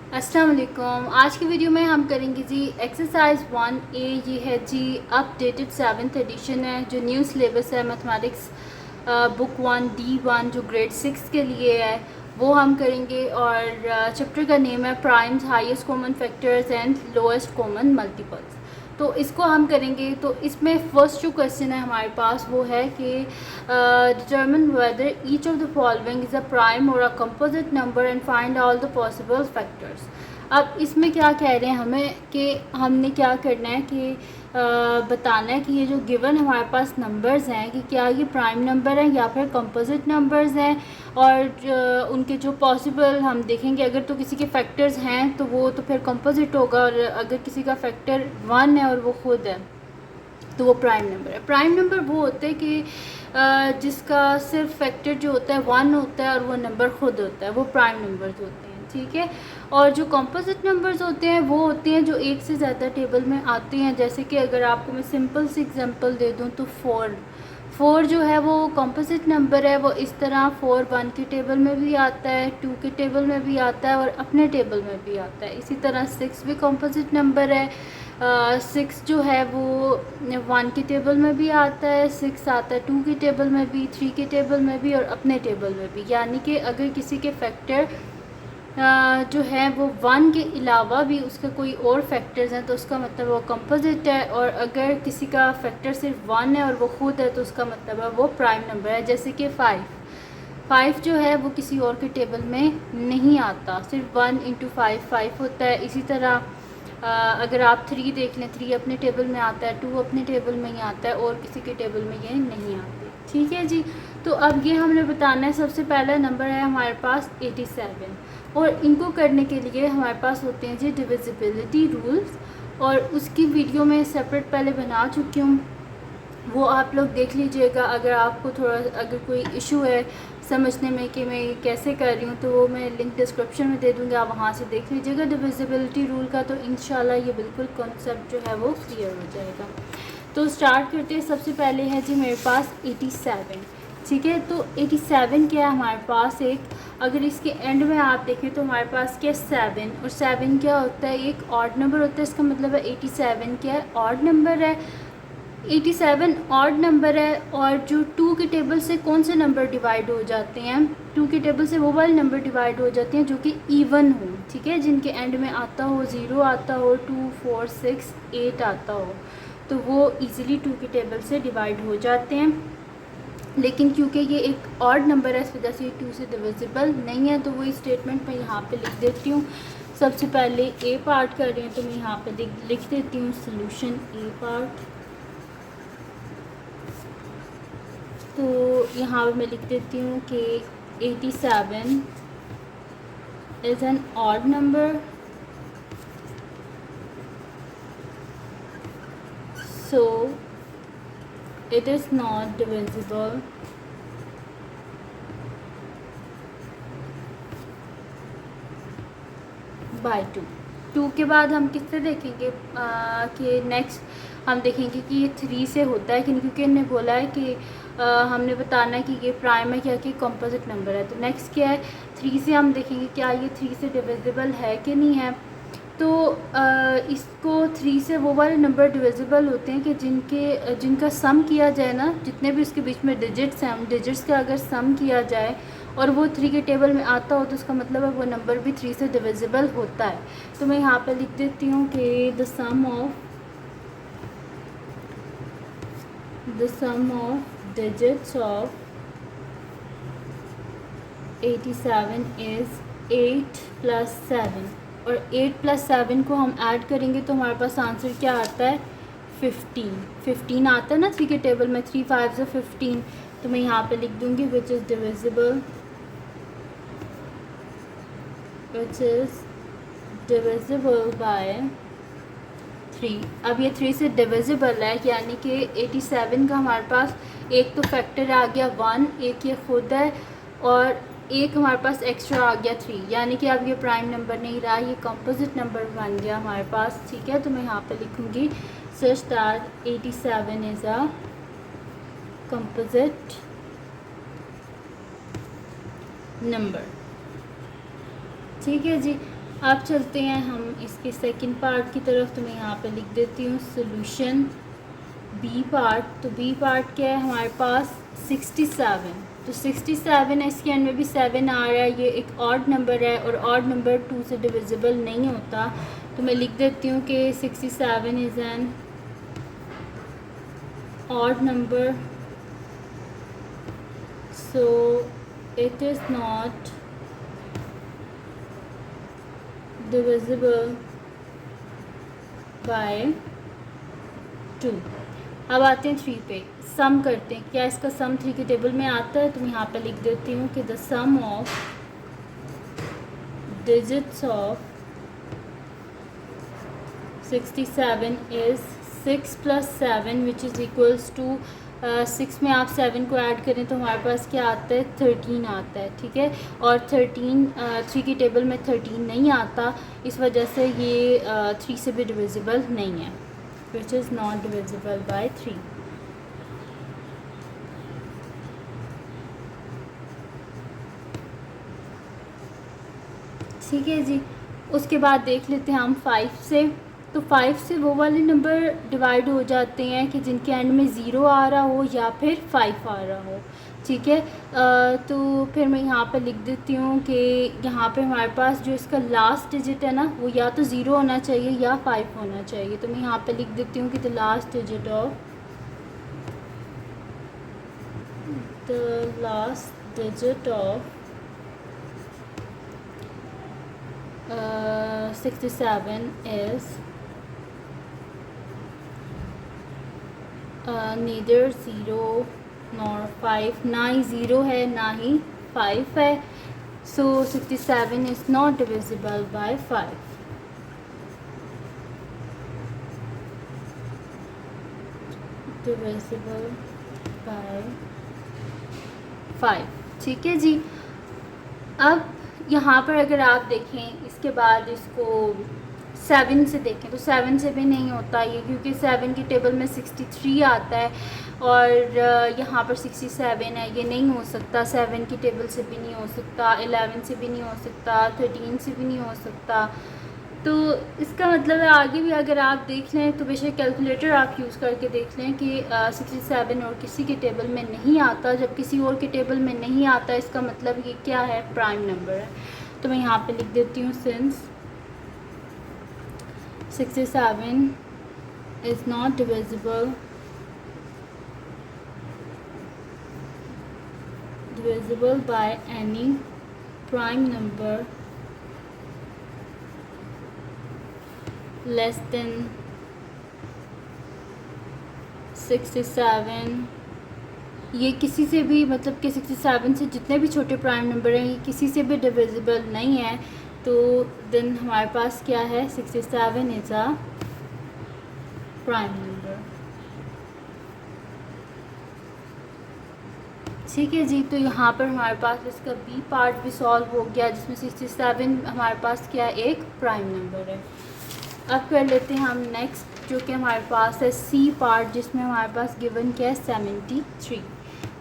अस्सलाम वालेकुम। आज की वीडियो में हम करेंगे जी एक्सरसाइज 1A। ये है जी अपडेटेड 7th एडिशन है, जो न्यू सिलेबस है मैथमेटिक्स बुक 1D1 जो ग्रेड 6 के लिए है, वो हम करेंगे। और चैप्टर का नेम है primes, highest common factors and lowest common multiples. तो इसको हम करेंगे। तो इसमें फर्स्ट जो क्वेश्चन है हमारे पास वो है कि determine whether each of the following is a prime or a composite number and find all the possible factors. अब इसमें क्या कह रहे हैं हमें कि हमने क्या करना है कि बताना है कि ये जो गिवन हमारे पास नंबर्स हैं कि क्या ये प्राइम नंबर हैं या फिर कंपोजिट नंबर्स हैं, और उनके जो पॉसिबल हम देखेंगे। अगर तो किसी के फैक्टर्स हैं तो वो तो फिर कंपोजिट होगा, और अगर किसी का फैक्टर 1 है और वो खुद है तो वो प्राइम नंबर है। प्राइम नंबर वो होते हैं कि जिसका सिर्फ फैक्टर जो होता है 1 होता है और वो नंबर खुद होता है, वो प्राइम नंबर्स होते हैं, ठीक है। और जो कंपोजिट नंबर्स होते हैं वो होते हैं जो एक से ज़्यादा टेबल में आते हैं। जैसे कि अगर आपको मैं सिंपल सी एग्जांपल दे दूं तो 4 जो है वो कंपोजिट नंबर है। वो इस तरह 4 1 के टेबल में भी आता है, 2 के टेबल में भी आता है और अपने टेबल में भी आता है। इसी तरह 6 भी कंपोजिट नंबर है। 6 जो है वो 1 के टेबल में भी आता है, 6 आता है 2 के टेबल में भी, 3 के टेबल में भी और अपने टेबल में भी। यानी कि अगर किसी के फैक्टर जो है वो 1 के अलावा भी उसका कोई और फैक्टर्स हैं तो उसका मतलब वो कंपोजिट है। और अगर किसी का फैक्टर सिर्फ 1 है और वो खुद है तो उसका मतलब है वो प्राइम नंबर है। जैसे कि 5 जो है वो किसी और के टेबल में नहीं आता, सिर्फ 1 इंटू 5 होता है। इसी तरह अगर आप 3 देख लें, 3 अपने टेबल में आता है, 2 अपने टेबल में ही आता है और किसी के टेबल में ये नहीं आते, ठीक है जी। तो अब ये हमने बताना है। सबसे पहला नंबर है हमारे पास 87, और इनको करने के लिए हमारे पास होते हैं जी डिविजिबिलिटी रूल्स, और उसकी वीडियो में सेपरेट पहले बना चुकी हूँ, वो आप लोग देख लीजिएगा। अगर आपको थोड़ा अगर कोई इशू है समझने में कि मैं कैसे कर रही हूँ तो वो मैं लिंक डिस्क्रिप्शन में दे दूँगी, आप वहाँ से देख लीजिएगा डिविजिबिलिटी रूल का। तो इंशाल्लाह ये बिल्कुल कॉन्सेप्ट जो है वो क्लियर हो जाएगा। तो स्टार्ट करते हैं। सबसे पहले है जी मेरे पास 87, ठीक है। तो 87 क्या है हमारे पास एक, अगर इसके एंड में आप देखें तो हमारे पास क्या 7, और 7 क्या होता है, एक ऑड नंबर होता है। इसका मतलब है 87 क्या है, ऑड नंबर है। 87 ऑड नंबर है। और जो 2 के टेबल से कौन से नंबर डिवाइड हो जाते हैं, 2 के टेबल से वो वाले नंबर डिवाइड हो जाते हैं जो कि इवन हो, ठीक है, जिनके एंड में आता हो 0 आता हो, 2 4 6 8 आता हो, तो वो इजीली 2 के टेबल से डिवाइड हो जाते हैं। लेकिन क्योंकि ये एक ऑड नंबर है इस वजह से ये 2 से डिविजिबल नहीं है। तो वही स्टेटमेंट मैं यहाँ पे लिख देती हूँ। सबसे पहले ए पार्ट कर रही हूँ तो मैं यहाँ पे लिख देती हूँ सोल्यूशन ए पार्ट। तो यहाँ पे मैं लिख देती हूँ कि 87 is an odd number, so it is not divisible by 2 के बाद हम किससे देखेंगे कि नेक्स्ट हम देखेंगे कि ये 3 से होता है कि क्योंकि इन्होंने बोला है कि हमने बताना है कि ये प्राइम है क्या कि कंपोजिट नंबर है। तो नेक्स्ट क्या है, 3 से हम देखेंगे क्या ये 3 से डिविजिबल है कि नहीं है। तो इसको 3 से वो वाले नंबर डिविजिबल होते हैं कि जिनका सम किया जाए ना, जितने भी उसके बीच में डिजिट्स हैं, उन डिजिट्स का अगर सम किया जाए और वो 3 के टेबल में आता हो तो उसका मतलब है वो नंबर भी 3 से डिविजिबल होता है। तो मैं यहाँ पे लिख देती हूँ कि the sum of digits of 87 is 8 + 7, और 8 + 7 को हम ऐड करेंगे तो हमारे पास आंसर क्या आता है, 15 आता है ना 3 के टेबल में, 3 5 से 15। तो मैं यहाँ पे लिख दूँगी विच इज़ डिविजिबल बाय 3। अब ये 3 से डिविजिबल है, यानी कि 87 का हमारे पास एक तो फैक्टर आ गया 1, एक ये खुद है, और एक हमारे पास एक्स्ट्रा आ गया 3, यानी कि अब ये प्राइम नंबर नहीं रहा, ये कंपोजिट नंबर बन गया हमारे पास, ठीक है। तो मैं यहाँ पे लिखूँगी such that 87 is a composite number, ठीक है जी। अब चलते हैं हम इसके सेकंड पार्ट की तरफ। तो मैं यहाँ पे लिख देती हूँ सोल्यूशन बी पार्ट। तो बी पार्ट क्या है हमारे पास 67। तो 67 है, इसके एंड में भी 7 आ रहा है, ये एक ऑड नंबर है और ऑड नंबर 2 से डिविजिबल नहीं होता। तो मैं लिख देती हूँ कि 67 is an odd number, so it is not divisible by 2। अब आते हैं 3 पे, सम करते हैं। क्या इसका सम 3 के टेबल में आता है? तो मैं यहाँ पे लिख देती हूँ कि the sum of digits of 67 is 6 + 7 which is equals to 6 में आप 7 को ऐड करें तो हमारे पास क्या आता है? 13 आता है, ठीक है। और 13 3 के टेबल में 13 नहीं आता, इस वजह से ये 3 से भी डिविजिबल नहीं है, which is not divisible by 3। ठीक है जी। उसके बाद देख लेते हैं हम 5 से। तो 5 से वो वाले नंबर डिवाइड हो जाते हैं कि जिनके एंड में 0 आ रहा हो या फिर 5 आ रहा हो, ठीक है। तो फिर मैं यहाँ पे लिख देती hूँ कि यहाँ पे हमारे पास जो इसका लास्ट डिजिट है ना, वो या तो 0 होना चाहिए या 5 होना चाहिए। तो मैं यहाँ पे लिख देती हूँ कि the last digit of 67 is neither 0 nor 5, ना ही 0 है ना ही 5 है। So 67 is not divisible by 5। divisible by 5, ठीक है जी। अब यहाँ पर अगर आप देखें इसके बाद इसको 7 से देखें तो 7 से भी नहीं होता ये, क्योंकि 7 के टेबल में 63 आता है और यहाँ पर 67 है, ये नहीं हो सकता। 7 की टेबल से भी नहीं हो सकता, 11 से भी नहीं हो सकता, 13 से भी नहीं हो सकता। तो इसका मतलब है आगे भी अगर आप देख लें तो बेशक कैलकुलेटर आप यूज़ करके देख लें कि 67 और किसी के टेबल में नहीं आता। जब किसी और के टेबल में नहीं आता इसका मतलब ये क्या है? प्राइम नंबर है। तो मैं यहाँ पे लिख देती हूँ since 67 is not divisible by any prime number less than 67। ये किसी से भी, मतलब कि 67 से जितने भी छोटे प्राइम नंबर हैं ये किसी से भी डिविजिबल नहीं है। तो देन हमारे पास क्या है? 67 इज़ अ प्राइम नंबर, ठीक है जी। तो यहाँ पर हमारे पास इसका बी पार्ट भी सॉल्व हो गया, जिसमें 67 हमारे पास क्या है? एक प्राइम नंबर है। अब कर लेते हैं हम नेक्स्ट, जो कि हमारे पास है सी पार्ट, जिसमें हमारे पास गिवन क्या है? 73।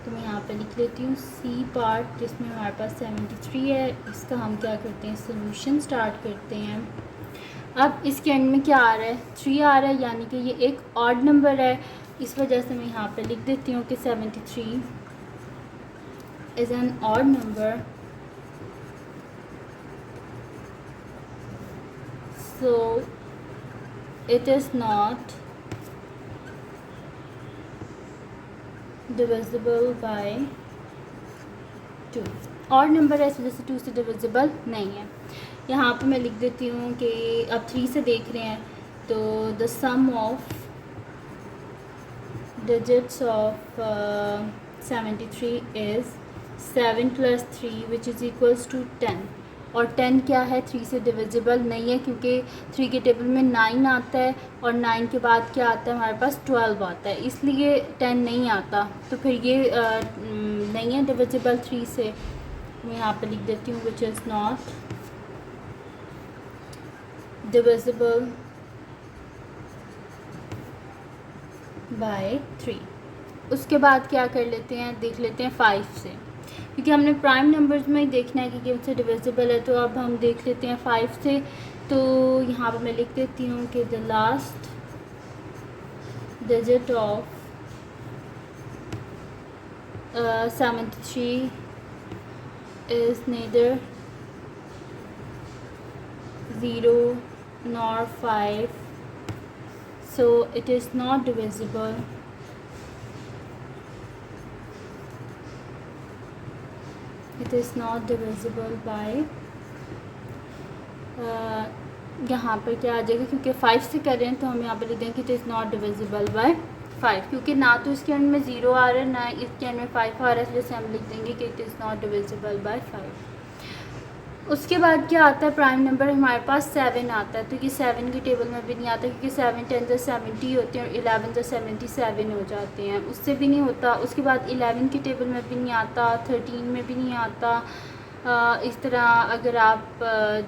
तो मैं यहाँ पे लिख लेती हूँ सी पार्ट, जिसमें हमारे पास 73 है। इसका हम क्या करते हैं? सोल्यूशन स्टार्ट करते हैं। अब इसके एंड में क्या आ रहा है? 3 आ रहा है, यानी कि ये एक ऑड नंबर है। इस वजह से मैं यहाँ पे लिख देती हूँ कि 73 is an odd number, so it is not divisible by 2। और नंबर है इस वजह से 2 से डिविजिबल नहीं है। यहाँ पे मैं लिख देती हूँ कि अब 3 से देख रहे हैं तो the sum of digits of 73 is 7 + 3 which is equals to 10। और 10 क्या है? 3 से डिविजिबल नहीं है, क्योंकि 3 के टेबल में 9 आता है और 9 के बाद क्या आता है? हमारे पास 12 आता है, इसलिए 10 नहीं आता। तो फिर ये नहीं है डिविजिबल 3 से। मैं यहाँ पे लिख देती हूँ which is not divisible by 3। उसके बाद क्या कर लेते हैं? देख लेते हैं 5 से। क्योंकि हमने प्राइम नंबर्स में ही देखना है कि किन से डिविजिबल है। तो अब हम देख लेते हैं 5 से। तो यहाँ पर मैं लिख देती हूँ कि the last digit of 73 is neither 0 nor 5, so it is not divisible by यहाँ पर क्या आ जाएगा, क्योंकि 5 से कर रहे हैं तो हम यहाँ पर लिख देंगे it is not divisible by 5, क्योंकि ना तो इसके एंड में 0 आ रहा है ना इसके एंड में 5 आ रहा है, जैसे हम लिख देंगे कि it is not divisible by 5। उसके बाद क्या आता है, प्राइम नंबर हमारे पास 7 आता है। तो ये 7 की टेबल में भी नहीं आता, क्योंकि 7 10 से 70 होते हैं और 11 से 77 हो जाते हैं, उससे भी नहीं होता। उसके बाद 11 की टेबल में भी नहीं आता, 13 में भी नहीं आता। इस तरह अगर आप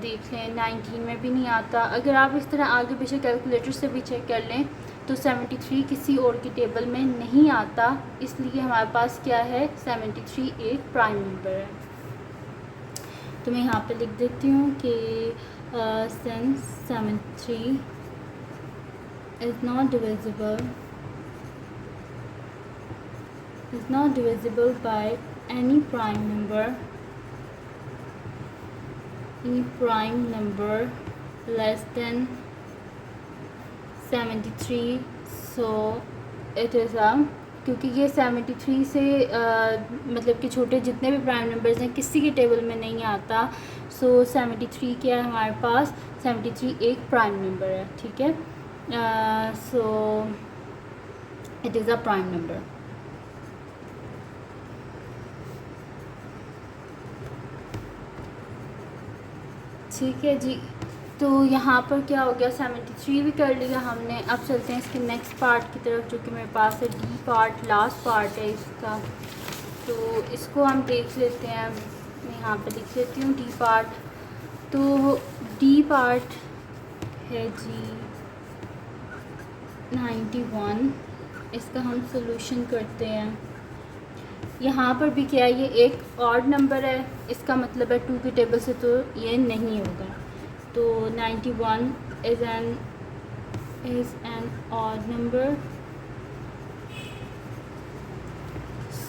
देख लें 19 में भी नहीं आता। अगर आप इस तरह आगे पीछे कैलकुलेटर से भी चेक कर लें तो 73 किसी और की टेबल में नहीं आता, इसलिए हमारे पास क्या है, 73 एक प्राइम नंबर है। तो मैं यहाँ पे लिख देती हूँ कि since 73 is not divisible by any prime number less than 73, so it is a, क्योंकि ये 73 से मतलब कि छोटे जितने भी प्राइम नंबर्स हैं किसी की टेबल में नहीं आता। सो 73 क्या है हमारे पास, 73 एक प्राइम नंबर है, ठीक है। So it is a prime number. ठीक है जी, तो यहाँ पर क्या हो गया, 73 भी कर लिया हमने। अब चलते हैं इसके नेक्स्ट पार्ट की तरफ, जो कि मेरे पास है डी पार्ट, लास्ट पार्ट है इसका। तो इसको हम देख लेते हैं। मैं यहाँ पे लिख लेती हूँ डी पार्ट। तो डी पार्ट है जी 91, इसका हम सोल्यूशन करते हैं। यहाँ पर भी क्या है, ये एक ऑड नंबर है, इसका मतलब है 2 की टेबल से तो ये नहीं होगा। तो 91 is an odd number,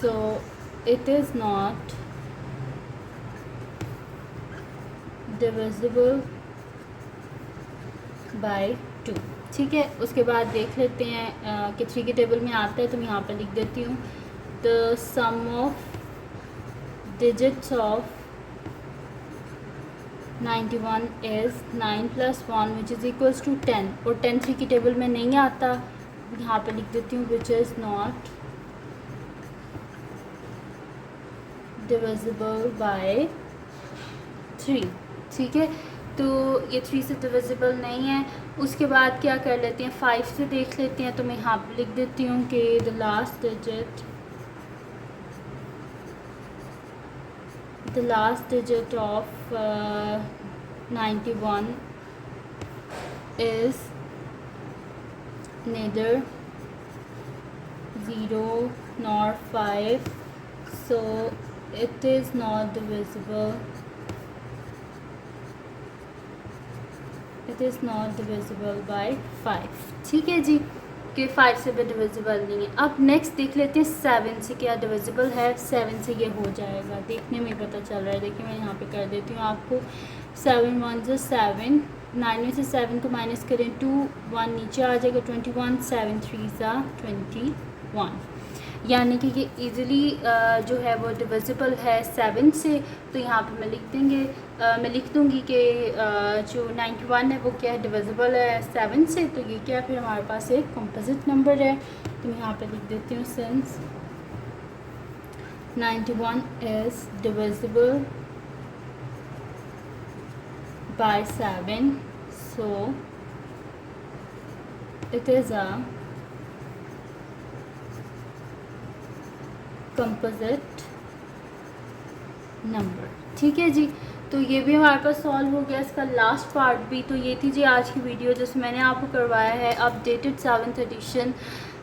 so it is not divisible by 2। ठीक है, उसके बाद देख लेते हैं कि 3 की टेबल में आता है। तो मैं यहाँ पर लिख देती हूँ the sum of digits of 91 is 9 plus 1 which is equals to 10, और 10 3 की टेबल में नहीं आता। यहाँ पे लिख देती हूँ which is not divisible by 3। ठीक है, तो ये 3 से डिविजिबल नहीं है। उसके बाद क्या कर लेते हैं, 5 से देख लेते हैं। तो मैं यहाँ पे लिख देती हूँ कि the last digit of 91 is neither 0 nor 5, so it is not divisible by 5। ठीक है जी, कि 5 से भी डिविजिबल नहीं है। अब नेक्स्ट देख लेते हैं 7 से क्या डिविजिबल है। 7 से ये हो जाएगा, देखने में पता चल रहा है। देखिए मैं यहाँ पे कर देती हूँ आपको। 7 1 से 7, 9 में से 7 को माइनस करें 2, 1 नीचे आ जाएगा 21, 7 3 सा 21, यानी कि ये इजीली जो है वो डिविजिबल है 7 से। तो यहाँ पे मैं लिख दूँगी कि जो 91 है वो क्या है, डिविजिबल है 7 से। तो ये क्या, फिर हमारे पास एक कंपोजिट नंबर है। तो मैं यहाँ पे लिख देती हूँ since 91 is divisible by 7, so it is a composite number। ठीक है जी, तो ये भी हमारे पास सॉल्व हो गया, इसका लास्ट पार्ट भी। तो ये थी जी आज की वीडियो जिसमें मैंने आपको करवाया है updated 7th addition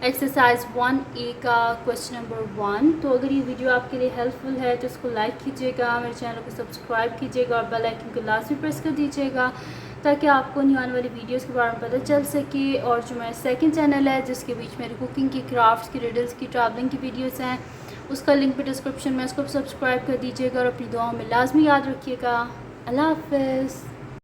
exercise 1A का क्वेश्चन नंबर 1। तो अगर ये वीडियो आपके लिए हेल्पफुल है तो इसको लाइक कीजिएगा, मेरे चैनल को सब्सक्राइब कीजिएगा और बेल आइकन को लाजमी प्रेस कर दीजिएगा ताकि आपको न्यू आने वाली वीडियोस के बारे में पता चल सके। और जो मेरा सेकंड चैनल है जिसके बीच मेरी कुकिंग की, क्राफ्ट्स की, रिडल्स की, ट्रैवलिंग की वीडियोस हैं, उसका लिंक भी डिस्क्रिप्शन में, उसको सब्सक्राइब कर दीजिएगा और अपनी दुआओं में लाजमी याद रखिएगा। अल्लाह हाफ़िज़।